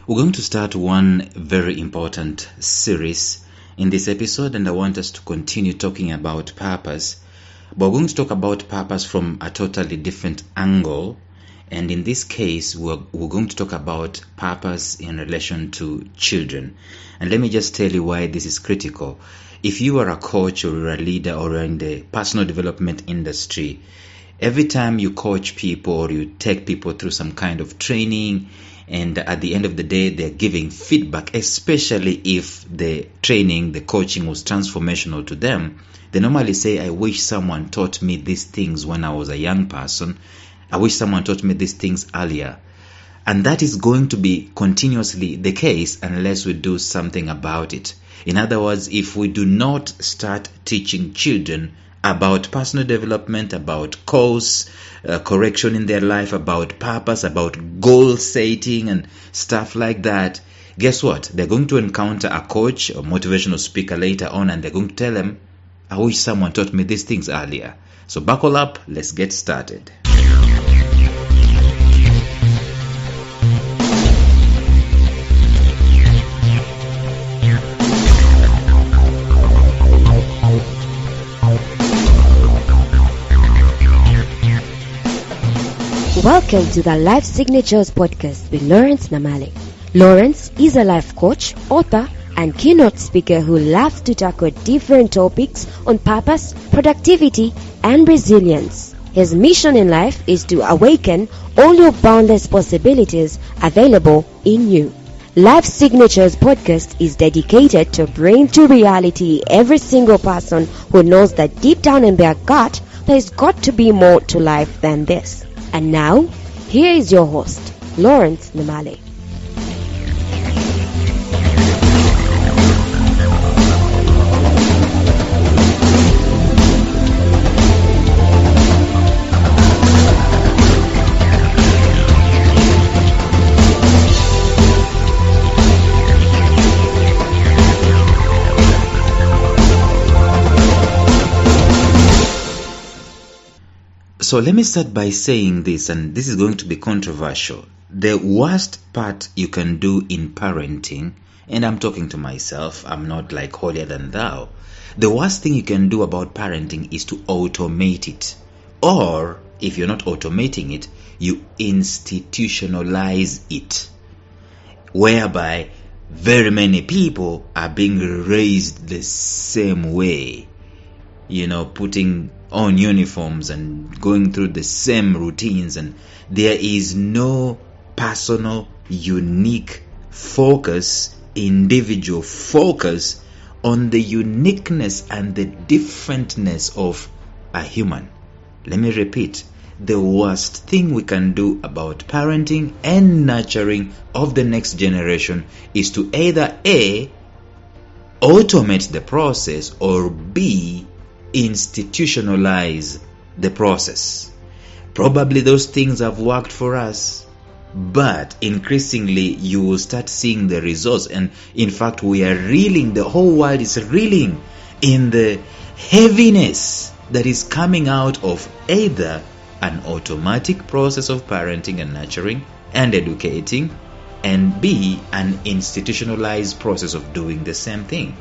We're going to start one very important series in this episode, and I want us to continue talking about purpose. But we're going to talk about purpose from a totally different angle. And in this case, we're going to talk about purpose in relation to children. And let me just tell you why this is critical. If you are a coach or you're a leader or you're in the personal development industry, every time you coach people or you take people through some kind of training, and at the end of the day, they're giving feedback, especially if the training, the coaching was transformational to them, they normally say, I wish someone taught me these things when I was a young person. I wish someone taught me these things earlier. And that is going to be continuously the case unless we do something about it. In other words, if we do not start teaching children about personal development, about course correction in their life, about purpose, about goal setting and stuff like that, guess what? They're going to encounter a coach or motivational speaker later on, and they're going to tell them, I wish someone taught me these things earlier. So buckle up, let's get started. Welcome to the Life Signatures podcast with Lawrence Namale. Lawrence is a life coach, author, and keynote speaker who loves to tackle different topics on purpose, productivity, and resilience. His mission in life is to awaken all your boundless possibilities available in you. Life Signatures podcast is dedicated to bring to reality every single person who knows that deep down in their gut, there's got to be more to life than this. And now, here is your host, Lawrence Namale. So let me start by saying this, and this is going to be controversial. The worst part you can do in parenting, and I'm talking to myself, I'm not like holier than thou. The worst thing you can do about parenting is to automate it. Or, if you're not automating it, you institutionalize it. Whereby very many people are being raised the same way. Putting on uniforms and going through the same routines, and there is no personal, unique focus, individual focus on the uniqueness and the differentness of a human. Let me repeat, the worst thing we can do about parenting and nurturing of the next generation is to either A, automate the process, or B, institutionalize the process. Probably those things have worked for us, but increasingly you will start seeing the results. And in fact, we are reeling, the whole world is reeling in the heaviness that is coming out of either an automatic process of parenting and nurturing and educating, and B, an institutionalized process of doing the same thing.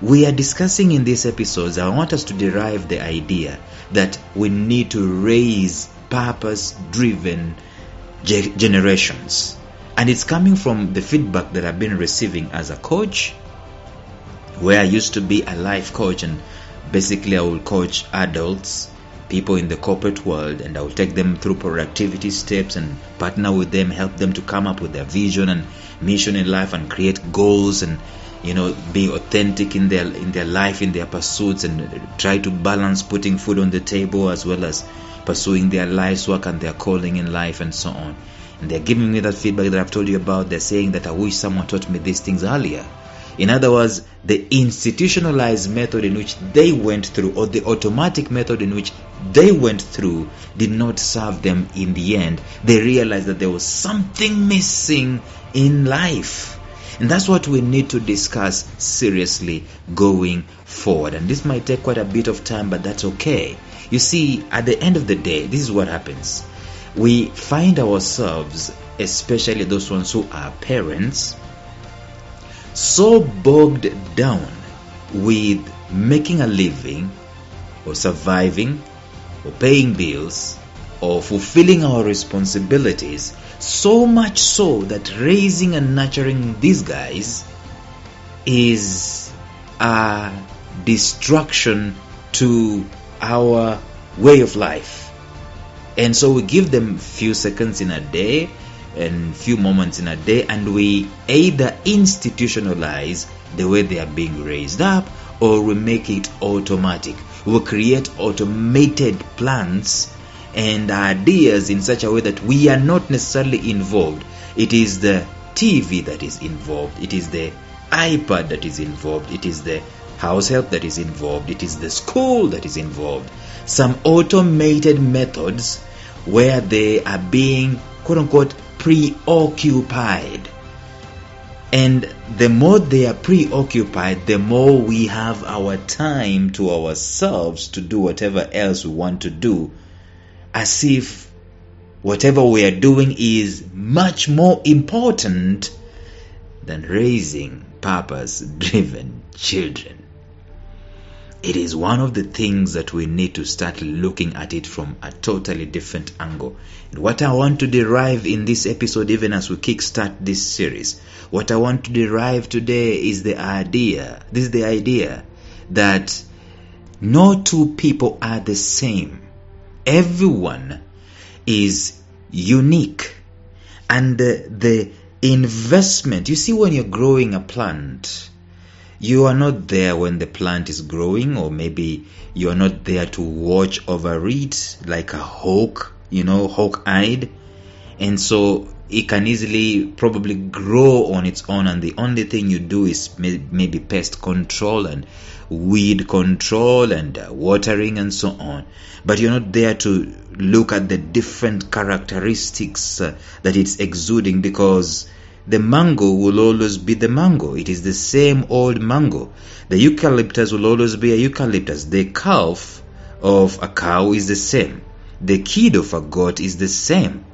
We are discussing in these episodes, I want us to derive the idea that we need to raise purpose-driven generations. And it's coming from the feedback that I've been receiving as a coach, where I used to be a life coach, and basically I will coach adults, people in the corporate world, and I will take them through productivity steps and partner with them, help them to come up with their vision and mission in life and create goals and be authentic in their life, in their pursuits, and try to balance putting food on the table as well as pursuing their life's work and their calling in life and so on. And they're giving me that feedback that I've told you about. They're saying that I wish someone taught me these things earlier. In other words, the institutionalized method in which they went through, or the automatic method in which they went through, did not serve them in the end. They realized that there was something missing in life. And that's what we need to discuss seriously going forward. And this might take quite a bit of time, but that's okay. You see, at the end of the day, this is what happens. We find ourselves especially those ones who are parents, so bogged down with making a living or surviving or paying bills or fulfilling our responsibilities, so much so that raising and nurturing these guys is a distraction to our way of life. And so we give them few seconds in a day and few moments in a day, and we either institutionalize the way they are being raised up, or we make it automatic. We create automated plans and ideas in such a way that we are not necessarily involved. It is the TV that is involved, it is the iPad that is involved, it is the house help that is involved, it is the school that is involved. Some automated methods where they are being, quote unquote, preoccupied. And the more they are preoccupied, the more we have our time to ourselves to do whatever else we want to do, as if whatever we are doing is much more important than raising purpose-driven children. It is one of the things that we need to start looking at it from a totally different angle. And what I want to derive in this episode, even as we kickstart this series, what I want to derive today is the idea that no two people are the same. Everyone is unique. And the investment, you see, when you're growing a plant, you are not there when the plant is growing, or maybe you are not there to watch over it like a hawk, hawk-eyed. And so it can easily probably grow on its own, and the only thing you do is maybe pest control and weed control and watering and so on. But you're not there to look at the different characteristics that it's exuding, because the mango will always be the mango. It is the same old mango. The eucalyptus will always be a eucalyptus. The calf of a cow is the same. The kid of a goat is the same.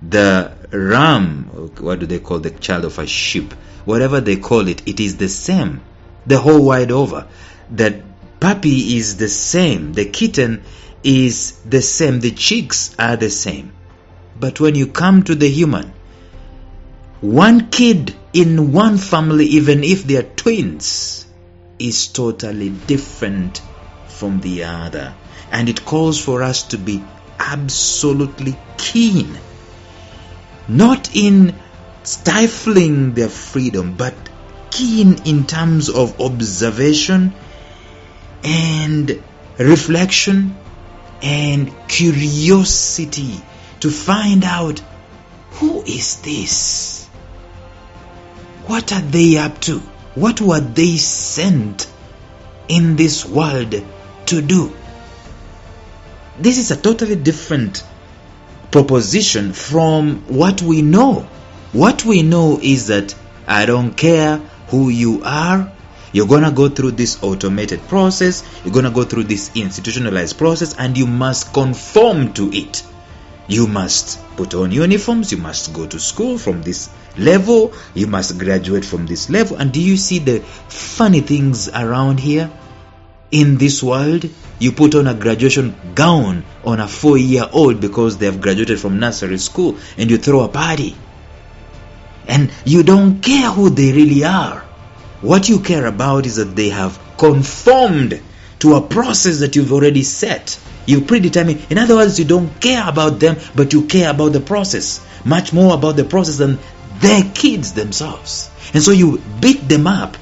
The ram, what do they call the child of a sheep? Whatever they call it, it is the same. The whole wide over. The puppy is the same. The kitten is the same. The chicks are the same. But when you come to the human, one kid in one family, even if they are twins, is totally different from the other. And it calls for us to be absolutely keen. Not in stifling their freedom, but keen in terms of observation and reflection and curiosity to find out, who is this? What are they up to? What were they sent in this world to do? This is a totally different proposition from what we know. What we know is that I don't care who you are, you're going to go through this automated process, you're going to go through this institutionalized process, and you must conform to it. You must put on uniforms, you must go to school from this level, you must graduate from this level. And do you see the funny things around here? In this world, you put on a graduation gown on a 4-year-old because they have graduated from nursery school, and you throw a party. And you don't care who they really are. What you care about is that they have conformed to a process that you've already set. You predetermine. In other words, you don't care about them, but you care about the process. Much more about the process than their kids themselves. And so you beat them up,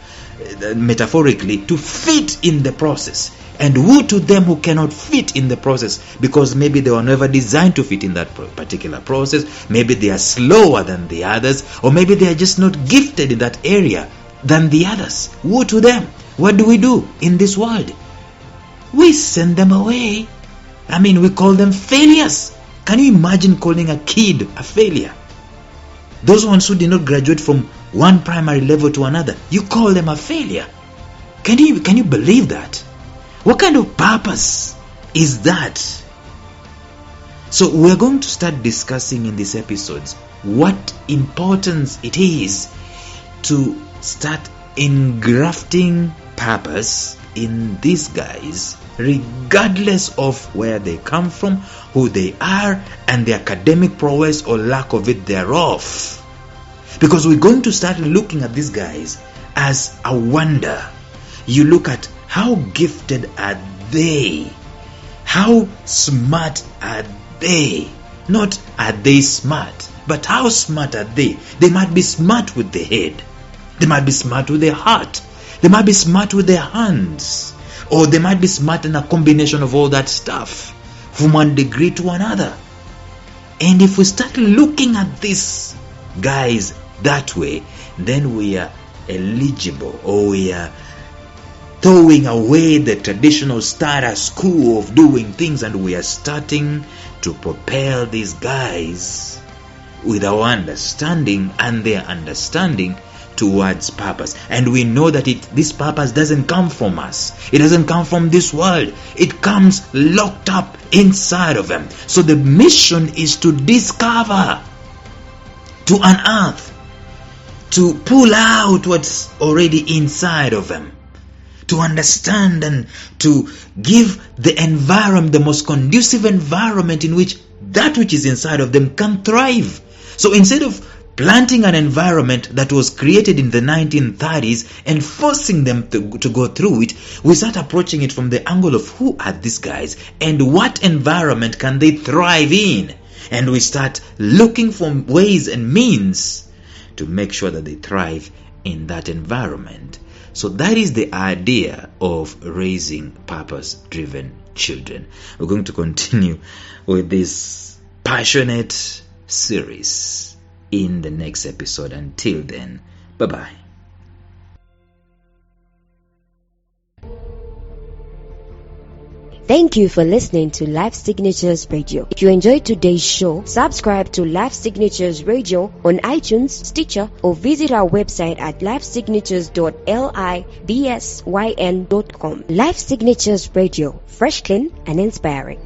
metaphorically, to fit in the process. And woe to them who cannot fit in the process, because maybe they were never designed to fit in that particular process. Maybe they are slower than the others, or maybe they are just not gifted in that area than the others. Woe to them. What do we do in this world? We send them away. We call them failures. Can you imagine calling a kid a failure? Those ones who did not graduate from one primary level to another, you call them a failure. Can you believe that? What kind of purpose is that? So we're going to start discussing in these episodes what importance it is to start engrafting purpose in these guys, regardless of where they come from, who they are, and the academic prowess or lack of it thereof. Because we're going to start looking at these guys as a wonder. You look at how gifted are they? How smart are they? Not are they smart, but how smart are they? They might be smart with the head. They might be smart with their heart. They might be smart with their hands. Or they might be smart in a combination of all that stuff, from one degree to another. And if we start looking at these guys that way, then we are eligible, or we are throwing away the traditional status quo of doing things, and we are starting to propel these guys with our understanding and their understanding towards purpose. And we know that this purpose doesn't come from us. It doesn't come from this world. It comes locked up inside of them. So the mission is to discover, to unearth, to pull out what's already inside of them, to understand and to give the environment, the most conducive environment in which that which is inside of them can thrive. So instead of planting an environment that was created in the 1930s and forcing them to go through it, we start approaching it from the angle of who are these guys and what environment can they thrive in. And we start looking for ways and means to make sure that they thrive in that environment. So that is the idea of raising purpose-driven children. We're going to continue with this passionate series in the next episode. Until then, bye-bye. Thank you for listening to Life Signatures Radio. If you enjoyed today's show, subscribe to Life Signatures Radio on iTunes, Stitcher, or visit our website at lifesignatures.libsyn.com. Life Signatures Radio, fresh, clean, and inspiring.